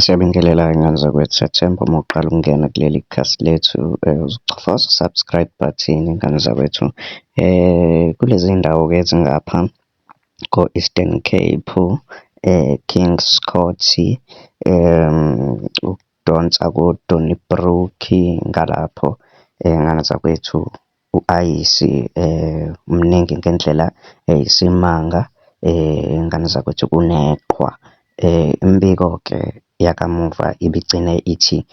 Siyabingelela iy'ngane zakwethu, siyathemba uma uqala ukungena kuleli khasi lethu uzochofoza u-subscribe button iy'ngane zakwethu. Kulezi ndawo-ke ezingapha ko-Eastern Cape, Kings Court, ukudonsa ko-Donnybrook ngalapho iy'ngane zakwethu u-Ayisi mningi ngendlela eyisimanga iy'ngane zakwethu kuneqhwa. Imbiko-ke yakamuva ibigcine ithi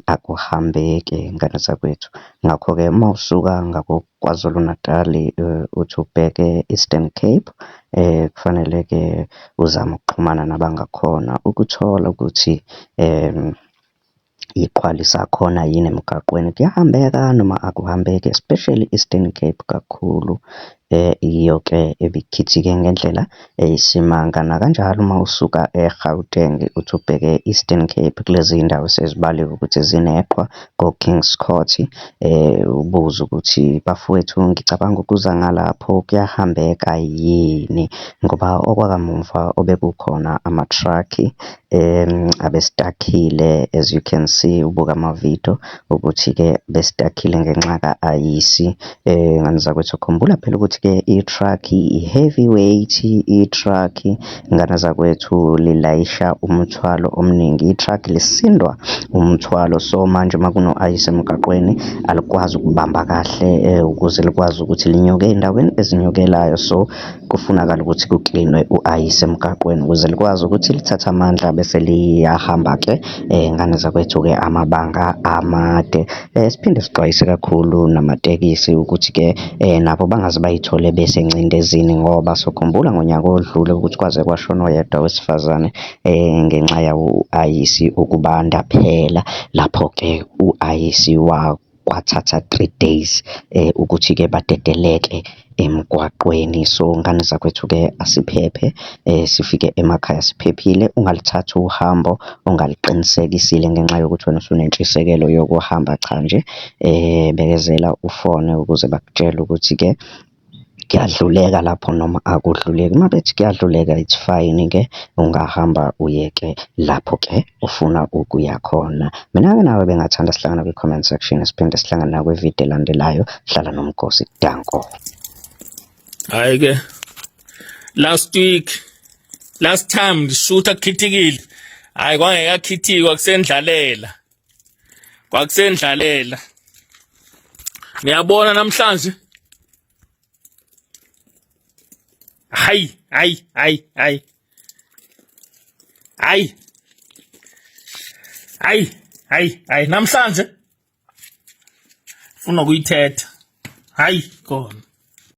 akuhambeki ngane zakwethu. Ngakho-ke uma usuka ngakoKwaZulu Natali uthi ubheke Eastern Cape, kufanele-ke uzame ukuxhumana nabangakhona ukuthola ukuthi iqhwa lisakhona yini emgaqweni. Kuyahambeka noma akuhambeki, especially Eastern Cape kakhulu. Iyo-ke ebikhithike ngendlela eyisimanga. Nakanjalo uma usuka eGauteng uthi ubheke Eastern Cape, kulezi ndawo sezibaliwe ukuthi zineqhwa ko-Kings Court. Ubuze ukuthi bafowethu ngicabanga ukuza ngalapho kuyahambeka yini, ngoba okwakamuva obekukhona ama-truck-i abestakile, as you can see, ubuka amavidiyo ukuthi-ke bestakile ngenxa ka-Ayisi. Ngane zakwethu khumbula phela ukuthi-ke i-truck i-heavyweight, i-truck ngane zakwethu lilayisha umthwalo omningi, i-truck lisindwa umthwalo. So manje uma kuno-Ayisi emgaqweni alikwazi ukubamba kahle ukuze likwazi ukuthi linyuke ey'ndaweni ezinyukelayo. So kufunakala ukuthi kuklinwe u-Ayisi emgaqweni ukuze likwazi ukuthi lithathe amandla bese liyahamba-ke ngane zakwethu-ke amabanga amade. Siphinde sixwayise kakhulu namatekisi ukuthi-ke nabo bangaze bayithole besengcindezini, ngoba sokhumbula ngonyaka odlule ukuthi kwaze kwashona oyedwa wesifazane ngenxa yawo u-Ayisi ukubanda phela. Lapho-ke u-Ayisi kwathatha 3 days ukuthi-ke badedeleke emgwaqweni. So ngane zakwethu-ke asiphephe, sifike emakhaya siphephile. Ungalithathi uhambo ungaliqinisekisile ngenxa yokuthi wena usunentshisekelo yokuhamba, cha nje bekezela ufone ukuze bakutshele ukuthi-ke kuyadluleka lapho noma akudluleki. Uma bethi kuyadluleka it's fine-ke, ungahamba uye-ke lapho-ke ufuna ukuya khona. Mina-ke nawe bengathanda sihlangana kwi-comment section, siphinde sihlangane nawe kwividiyo elandelayo. Hlala nomkhosi, danko. Hhayi-ke, last time ndishutha kukhithikile, hhayi kwangekakhithiki, kwakusendlalela. Niyabona namhlanje, hayi namhlanje funa ukuyithetha, hayi khona.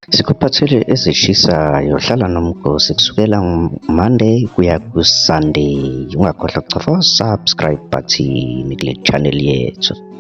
Sikuphathele ezishisayo, hlala nomkhosi kusukela Monday kuya ku-Sunday. Ungakhohlwa ukuchofoza subscribe button kule channel yethu.